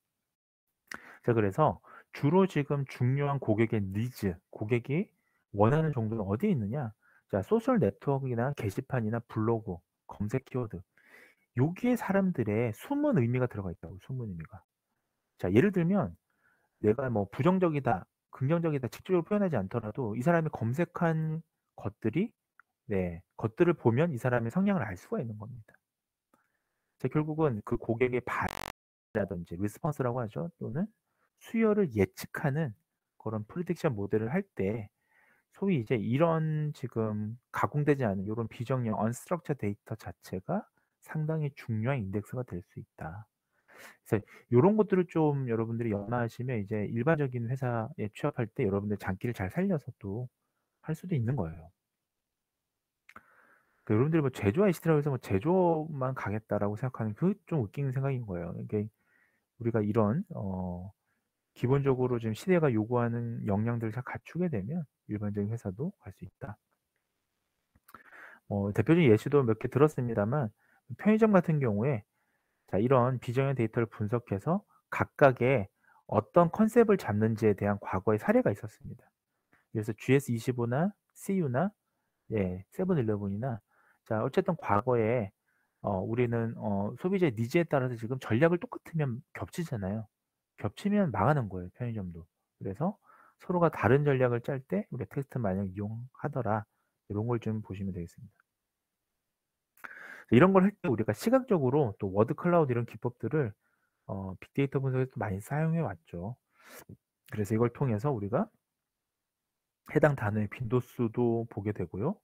자, 그래서 주로 지금 중요한 고객의 니즈, 고객이 원하는 정도는 어디에 있느냐? 자, 소셜 네트워크나 게시판이나 블로그, 검색 키워드. 여기에 사람들의 숨은 의미가 들어가 있다고, 숨은 의미가. 자, 예를 들면 내가 뭐 부정적이다, 긍정적이다 직접적으로 표현하지 않더라도 이 사람이 검색한 것들이 것들을 보면 이 사람의 성향을 알 수가 있는 겁니다. 자, 결국은 그 고객의 반이라든지 리스폰스라고 하죠. 또는 수요를 예측하는 그런 프리딕션 모델을 할 때 소위 이제 이런 지금 가공되지 않은 이런 비정형 언스트럭처 데이터 자체가 상당히 중요한 인덱스가 될 수 있다. 그래서 요런 것들을 좀 여러분들이 연마하시면 이제 일반적인 회사에 취업할 때 여러분들 장기를 잘 살려서 또 할 수도 있는 거예요. 그 여러분들이 뭐 제조 ICT라고 해서 뭐 제조만 가겠다라고 생각하는 그 좀 웃기는 생각인 거예요. 이게 우리가 이런 기본적으로 지금 시대가 요구하는 역량들을 잘 갖추게 되면 일반적인 회사도 갈 수 있다. 대표적인 예시도 몇 개 들었습니다만 편의점 같은 경우에 자, 이런 비정형 데이터를 분석해서 각각의 어떤 컨셉을 잡는지에 대한 과거의 사례가 있었습니다. 그래서 GS25나 CU나 세븐일레븐이나 자, 어쨌든 과거에 우리는 소비자의 니즈에 따라서 지금 전략을 똑같으면 겹치잖아요. 겹치면 망하는 거예요, 편의점도. 그래서 서로가 다른 전략을 짤 때 우리가 텍스트 마냥 이용하더라. 이런 걸 좀 보시면 되겠습니다. 이런 걸 할 때 우리가 시각적으로 또 워드 클라우드 이런 기법들을 빅데이터 분석에서 많이 사용해 왔죠. 그래서 이걸 통해서 우리가 해당 단어의 빈도수도 보게 되고요.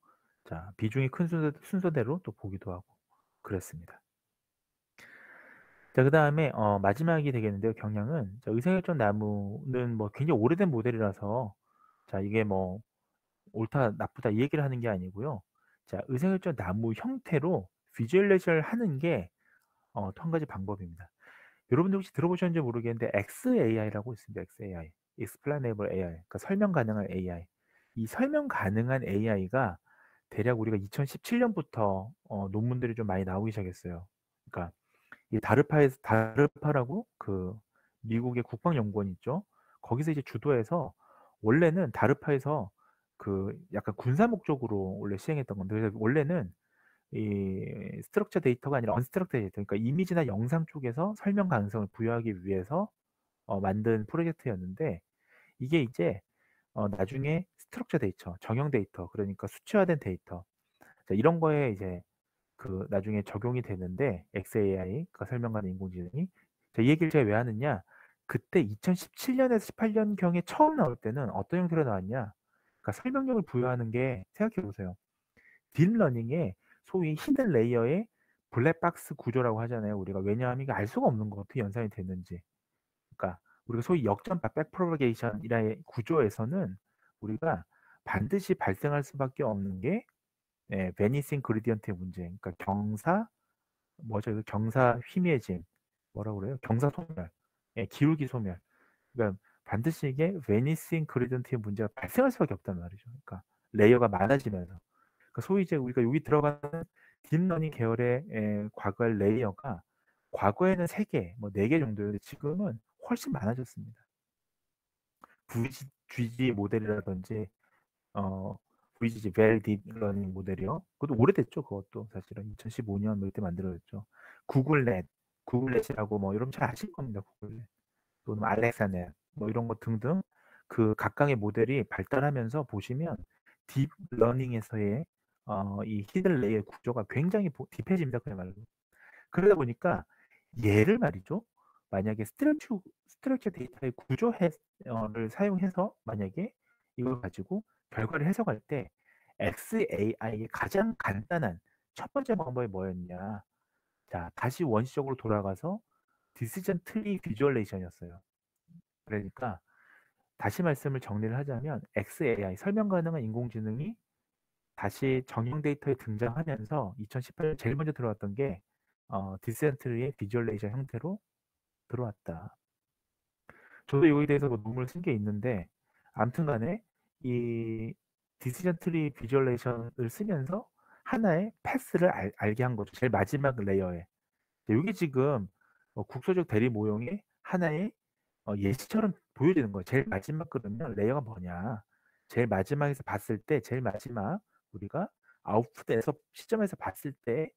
자, 비중이 큰 순서대로 또 보기도 하고 그랬습니다. 자, 그다음에 마지막이 되겠는데요. 경향은 자, 의사결정 나무는 뭐 굉장히 오래된 모델이라서 자, 이게 뭐 옳다 나쁘다 이 얘기를 하는 게 아니고요. 자, 의사결정 나무 형태로 비주얼라이제를 하는 게 또 한 가지 방법입니다. 여러분들 혹시 들어보셨는지 모르겠는데 XAI라고 있습니다. XAI, Explainable AI, 그러니까 설명 가능한 AI. 이 설명 가능한 AI가 대략 우리가 2017년부터 논문들이 좀 많이 나오기 시작했어요. 그러니까 이 다르파라고 그 미국의 국방연구원 있죠. 거기서 이제 주도해서 원래는 다르파에서 그 약간 군사 목적으로 원래 시행했던 건데 그래서 원래는 이 스트럭처 데이터가 아니라 언스트럭처 데이터, 그러니까 이미지나 영상 쪽에서 설명 가능성을 부여하기 위해서 만든 프로젝트였는데 이게 이제 나중에 스트럭처 데이터, 정형 데이터, 그러니까 수치화된 데이터, 자, 이런 거에 이제 그 나중에 적용이 되는데 XAI, 그러니까 설명 가능 인공지능이. 자, 이 얘기를 제가 왜 하느냐? 그때 2017년에서 18년경에 처음 나올 때는 어떤 형태로 나왔냐? 그러니까 설명력을 부여하는 게 생각해 보세요. 딥러닝의 소위 히든 레이어의 블랙박스 구조라고 하잖아요. 우리가 왜냐하면 이게 알 수가 없는 거 어떻게 연산이 됐는지. 그러니까 우리가 소위 역전파 백프로게이션이라의 구조에서는 우리가 반드시 발생할 수밖에 없는 게 베니싱 그리디언트의 문제. 그러니까 뭐죠? 경사 희미해짐. 뭐라고 그래요? 경사 소멸. 기울기 소멸. 그러니까 반드시 이게 베니싱 그리디언트의 문제가 발생할 수밖에 없단 말이죠. 그러니까 레이어가 많아지면서. 그러니까 소위 이제 우리가 여기 들어가는 딥러닝 계열의 과거의 레이어가 과거에는 3개, 뭐 4개 정도였는데 지금은 훨씬 많아졌습니다. VG 모델이라든지 어 VGG Very Deep Learning 모델이요. 그것도 오래됐죠. 그것도 사실은 2015년 뭐 이때 만들어졌죠. 구글넷이라고 뭐 여러분 잘 아실 겁니다. 구글넷 또는 알렉사넷 뭐 이런 것 등등 그 각각의 모델이 발달하면서 보시면 딥러닝에서의 이 히든 레이어의 구조가 굉장히 딥해집니다. 그야말로. 그러다 보니까 얘를 말이죠. 만약에 스트럭처 데이터의 구조를 사용해서 만약에 이걸 가지고 결과를 해석할 때 XAI의 가장 간단한 첫 번째 방법이 뭐였냐? 자, 다시 원시적으로 돌아가서 디시전 트리 비주얼레이션이었어요. 그러니까 다시 말씀을 정리를 하자면 XAI 설명 가능한 인공지능이 다시 정형 데이터에 등장하면서 2018년 제일 먼저 들어왔던 게 디시전 트리의 비주얼레이션 형태로 들어왔다. 저도 이거에 대해서 뭐 논문을 쓴 게 있는데 아무튼간에 이 디시전 트리 비주얼레이션을 쓰면서 하나의 패스를 알게 한 거죠. 제일 마지막 레이어에. 이게 지금 국소적 대리 모형의 하나의 예시처럼 보여지는 거예요. 제일 마지막 그러면 레이어가 뭐냐? 제일 마지막에서 봤을 때 제일 마지막 우리가 아웃풋에서 시점에서 봤을 때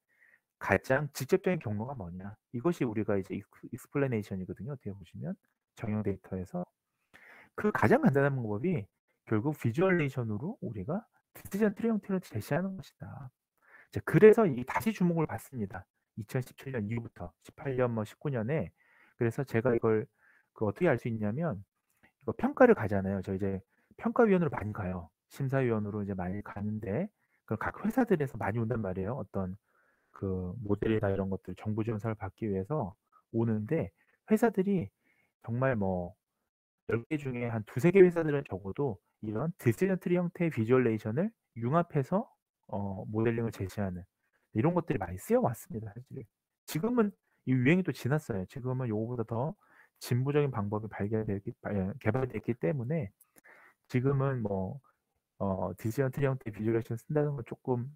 가장 직접적인 경로가 뭐냐? 이것이 우리가 이제 익스플레네이션이거든요. 어떻게 보시면 정형 데이터에서 그 가장 간단한 방법이 결국 비주얼레이션으로 우리가 디시전 트리 형태로 제시하는 것이다. 자, 그래서 이 다시 주목을 받습니다. 2017년 이후부터 18년 뭐 19년에. 그래서 제가 이걸 어떻게 알 수 있냐면 이거 평가를 가잖아요. 저 이제 평가위원으로 많이 가요. 심사위원으로 이제 많이 가는데 그럼 각 회사들에서 많이 온단 말이에요. 어떤 그 모델이나 이런 것들 정부 지원사를 받기 위해서 오는데 회사들이 정말 뭐 10개 중에 한 두세 개 회사들은 적어도 이런 디시전 트리 형태의 비주얼레이션을 융합해서 모델링을 제시하는 이런 것들이 많이 쓰여 왔습니다. 사실. 지금은 이 유행이 또 지났어요. 지금은 요거보다 더 진보적인 방법이 개발됐기 때문에 지금은 뭐 디시전 트리 형태의 비주얼레이션 쓴다는 건 조금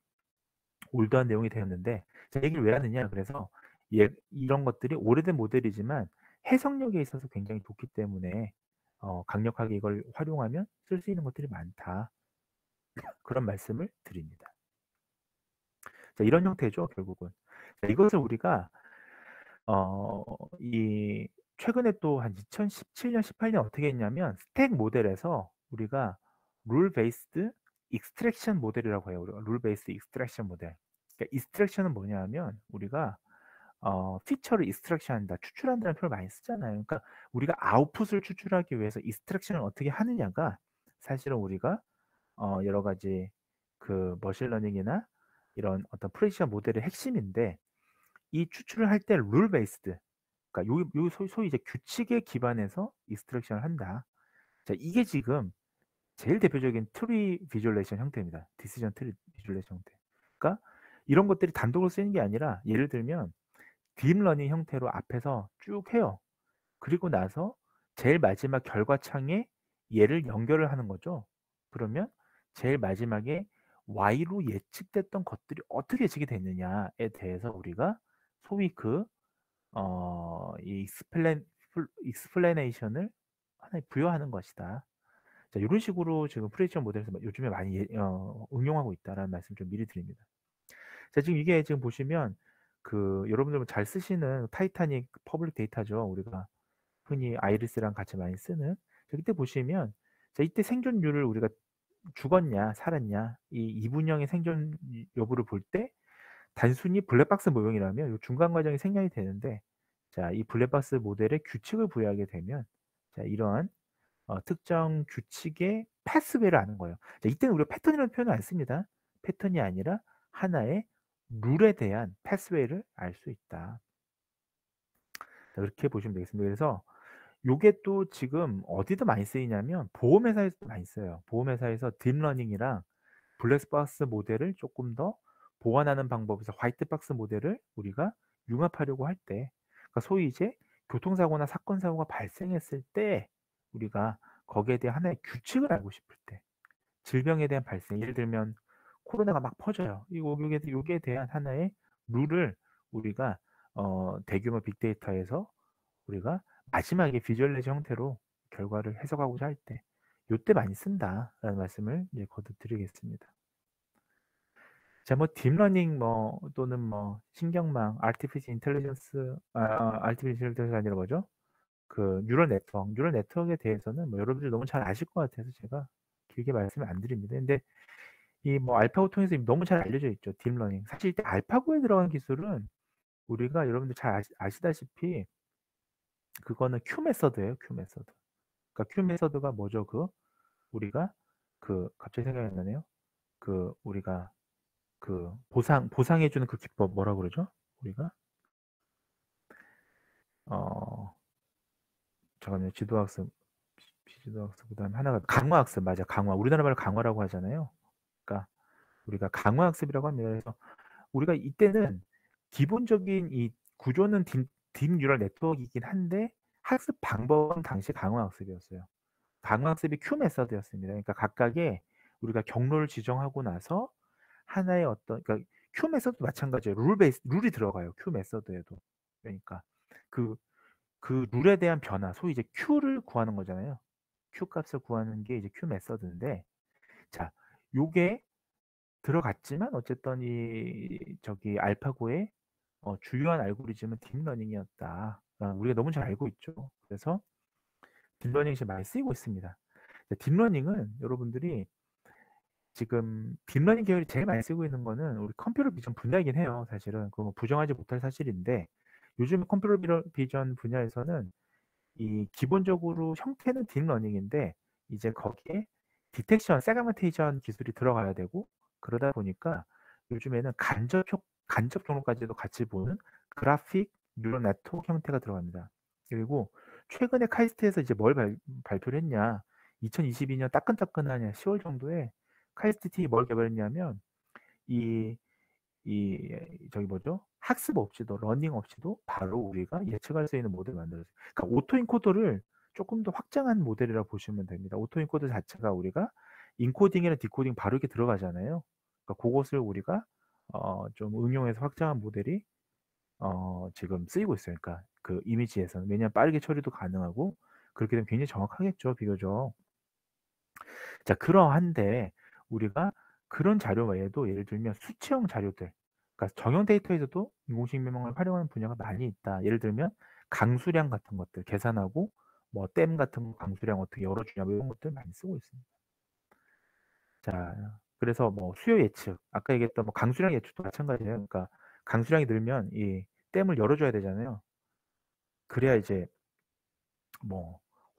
올드한 내용이 되었는데 제가 얘기를 왜 하느냐 그래서 이런 것들이 오래된 모델이지만 해석력에 있어서 굉장히 좋기 때문에 강력하게 이걸 활용하면 쓸 수 있는 것들이 많다. 그런 말씀을 드립니다. 자, 이런 형태죠, 결국은. 자, 이것을 우리가 이 최근에 또 한 2017년, 18년 어떻게 했냐면 스택 모델에서 우리가 룰 베이스드 익스트랙션 모델이라고 해요. 우리가 룰 베이스드 익스트랙션 모델. 그러니까 익스트랙션은 뭐냐 하면 우리가 피처를 익스트랙션한다, 추출한다는 표현을 많이 쓰잖아요. 그러니까 우리가 아웃풋을 추출하기 위해서 익스트랙션을 어떻게 하느냐가 사실은 우리가 여러 가지 그 머신러닝이나 이런 어떤 프레디션 모델의 핵심인데, 이 추출을 할 때 룰 베이스드, 그러니까 요 소위 이제 규칙에 기반해서 익스트랙션을 한다. 자, 이게 지금 제일 대표적인 트리 비주얼레이션 형태입니다. 디시전 트리 비주얼레이션 형태. 그러니까 이런 것들이 단독으로 쓰이는 게 아니라, 예를 들면 딥러닝 형태로 앞에서 쭉 해요. 그리고 나서 제일 마지막 결과창에 얘를 연결을 하는 거죠. 그러면 제일 마지막에 Y로 예측됐던 것들이 어떻게 예측이 됐느냐에 대해서 우리가 소위 이 익스플레네이션을 하나의 부여하는 것이다. 자, 이런 식으로 지금 프레디션 모델에서 요즘에 많이 응용하고 있다라는 말씀 좀 미리 드립니다. 자, 지금 이게 지금 보시면 여러분들 잘 쓰시는 타이타닉 퍼블릭 데이터죠. 우리가 흔히 아이리스랑 같이 많이 쓰는. 자, 이때 보시면, 자, 이때 생존율을 우리가 죽었냐 살았냐 이 이분형의 생존 여부를 볼 때 단순히 블랙박스 모형이라면 이 중간 과정이 생략이 되는데, 자, 이 블랙박스 모델에 규칙을 부여하게 되면, 자, 이러한 특정 규칙의 패스웨이를 아는 거예요. 자, 이때는 우리가 패턴이라는 표현을 안 씁니다. 패턴이 아니라 하나의 룰에 대한 패스웨이를 알 수 있다. 자, 그렇게 보시면 되겠습니다. 그래서 요게 또 지금 어디도 많이 쓰이냐면 보험회사에서도 많이 써요. 보험회사에서 딥러닝이랑 블랙박스 모델을 조금 더 보완하는 방법에서 화이트박스 모델을 우리가 융합하려고 할 때, 그러니까 소위 이제 교통사고나 사건 사고가 발생했을 때 우리가 거기에 대한 하나의 규칙을 알고 싶을 때, 질병에 대한 발생, 예를 들면 코로나가 막 퍼져요. 요게 대한 하나의 룰을 우리가 대규모 빅데이터에서 우리가 마지막에 비주얼레이션 형태로 결과를 해석하고자 할 때 요때 많이 쓴다라는 말씀을 이제 거듭 드리겠습니다. 자, 뭐 딥러닝 또는 신경망, 아티피셜 인텔리전스 아니라 뭐죠? 그 뉴럴 네트워크에 대해서는 여러분들이 너무 잘 아실 것 같아서 제가 길게 말씀을 안 드립니다. 근데 이 알파고 통해서 너무 잘 알려져 있죠. 딥러닝. 사실 이때 알파고에 들어간 기술은 우리가 여러분들 잘 아시다시피 그거는 큐 메서드예요. 큐 메서드. 그러니까 큐 메서드가 뭐죠? 우리가 갑자기 생각이 안 나네요. 우리가 보상해 주는 그 기법 뭐라 그러죠? 우리가 잠깐만요. 지도학습 그다음에 하나가 강화학습. 맞아. 강화. 우리나라 말로 강화라고 하잖아요. 그러니까 우리가 강화학습이라고 합니다. 그래서 우리가 이때는 기본적인 이 구조는 딥 뉴럴 네트워크이긴 한데 학습 방법은 당시 강화학습이었어요. 강화학습이 큐 메서드였습니다. 그러니까 각각의 우리가 경로를 지정하고 나서 하나의 그러니까 큐 메서드 마찬가지예요. 룰이 들어가요. 큐 메서드에도. 그러니까 그 룰에 대한 변화, 소위 이제 큐를 구하는 거잖아요. 큐 값을 구하는 게 이제 큐 메서드인데, 자, 요게 들어갔지만 어쨌든 알파고의 주요한 알고리즘은 딥러닝이었다. 우리가 너무 잘 알고 있죠. 그래서 딥러닝이 많이 쓰이고 있습니다. 딥러닝은 여러분들이 지금 딥러닝 계열이 제일 많이 쓰고 있는 거는 우리 컴퓨터 비전 분야이긴 해요. 사실은 그거 부정하지 못할 사실인데, 요즘 컴퓨터 비전 분야에서는 이 기본적으로 형태는 딥러닝인데 이제 거기에 디텍션, 세그멘테이션 기술이 들어가야 되고, 그러다 보니까 요즘에는 간접 경로까지도 같이 보는 그래픽 뉴럴 네트워크 형태가 들어갑니다. 그리고 최근에 카이스트에서 이제 뭘 발표를 했냐, 2022년 따끈따끈하냐 10월 정도에 카이스트 팀이 뭘 개발했냐면 이 저기 뭐죠? 학습 없이도 러닝 없이도 바로 우리가 예측할 수 있는 모델을 만들었어요. 그러니까 오토 인코더를 조금 더 확장한 모델이라고 보시면 됩니다. 오토 인코더 자체가 우리가 인코딩이나 디코딩 바로 이렇게 들어가잖아요. 그러니까 그것을 우리가 좀 응용해서 확장한 모델이 지금 쓰이고 있어요. 그러니까 그 이미지에서는. 왜냐하면 빠르게 처리도 가능하고 그렇게 되면 굉장히 정확하겠죠, 비교적. 자, 그러한데 우리가 그런 자료 외에도 예를 들면 수치형 자료들, 그러니까 정형 데이터에서도 인공지능을 활용하는 분야가 많이 있다. 예를 들면 강수량 같은 것들 계산하고 댐 같은 거 강수량 어떻게 열어주냐 이런 것들 많이 쓰고 있습니다. 자, 그래서 수요 예측, 아까 얘기했던 강수량 예측도 마찬가지예요. 그러니까 강수량이 늘면 이 댐을 열어줘야 되잖아요. 그래야 이제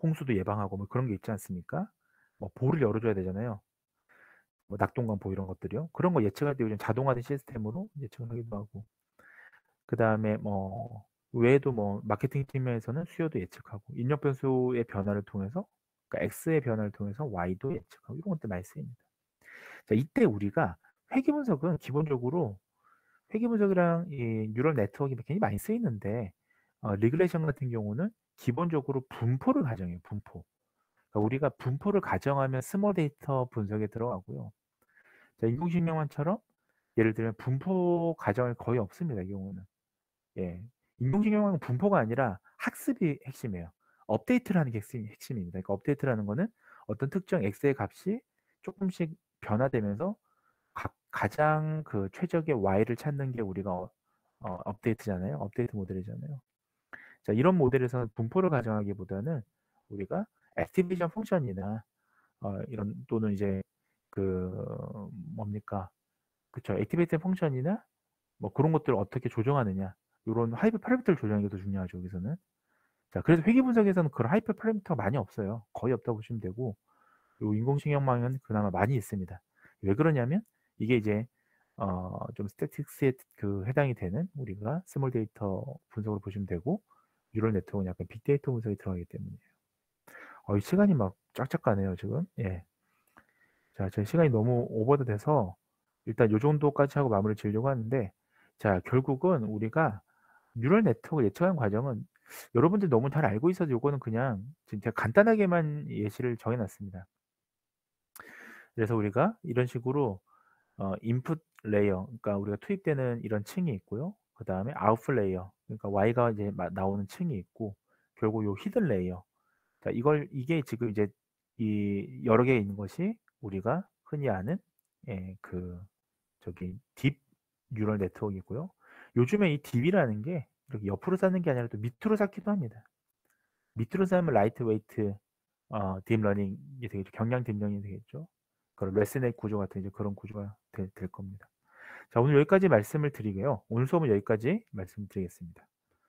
홍수도 예방하고 그런 게 있지 않습니까? 볼을 열어줘야 되잖아요. 뭐 낙동강보 이런 것들이요. 그런 거 예측할 때 요즘 자동화된 시스템으로 예측을 하기도 하고, 그다음에 뭐 외에도 뭐 마케팅 측면에서는 수요도 예측하고, 인력 변수의 변화를 통해서, 그러니까 X의 변화를 통해서 Y도 예측하고, 이런 것들 많이 쓰입니다. 자, 이때 우리가 회귀 분석은 기본적으로, 회귀 분석이랑 이 뉴럴 네트워크가 굉장히 많이 쓰이는데, 리그레션 같은 경우는 기본적으로 분포를 가정해요. 분포. 그러니까 우리가 분포를 가정하면 스몰 데이터 분석에 들어가고요. 자, 인공지능만처럼 예를 들면 분포 가정이 거의 없습니다. 이 경우는. 예. 인공지능은 분포가 아니라 학습이 핵심이에요. 업데이트를 하는 게 핵심입니다. 그러니까 업데이트라는 거는 어떤 특정 x의 값이 조금씩 변화되면서 가장 그 최적의 y를 찾는 게 우리가 업데이트잖아요. 업데이트 모델이잖아요. 자, 이런 모델에서는 분포를 가정하기보다는 우리가 액티베이션 펑션이나 이런, 또는 이제 그 뭡니까? 그쵸. 액티베이션 펑션이나 뭐 그런 것들을 어떻게 조정하느냐. 요런 하이퍼 파라미터를 조정하는 게 더 중요하죠, 여기서는. 자, 그래서 회귀 분석에서는 그런 하이퍼 파라미터가 많이 없어요. 거의 없다고 보시면 되고, 요 인공지능망은 그나마 많이 있습니다. 왜 그러냐면 이게 이제 좀 스태틱스에 그 해당이 되는, 우리가 스몰 데이터 분석으로 보시면 되고, 뉴럴 네트워크는 약간 빅데이터 분석이 들어가기 때문이에요. 이 시간이 막 쫙쫙 가네요, 지금. 예. 자, 제 시간이 너무 오버도 돼서 일단 요 정도까지 하고 마무리 지으려고 하는데, 자, 결국은 우리가 뉴럴 네트워크 예측하는 과정은 여러분들 너무 잘 알고 있어서 요거는 그냥 진짜 간단하게만 예시를 정해 놨습니다. 그래서 우리가 이런 식으로 인풋 레이어, 그러니까 우리가 투입되는 이런 층이 있고요. 그다음에 아웃풋 레이어, 그러니까 Y가 이제 나오는 층이 있고, 결국 요 히든 레이어. 자, 이게 지금 이제 이 여러 개 있는 것이 우리가 흔히 아는, 그 저기 딥 뉴럴 네트워크이고요. 요즘에 이 딥이라는 게 이렇게 옆으로 쌓는 게 아니라 또 밑으로 쌓기도 합니다. 밑으로 쌓으면 라이트 웨이트 딥러닝이 되겠죠. 경량 딥러닝이 되겠죠. 그런 레스넷 구조 같은 이제 그런 구조가 될 겁니다. 자, 오늘 여기까지 말씀을 드리고요. 오늘 수업은 여기까지 말씀드리겠습니다.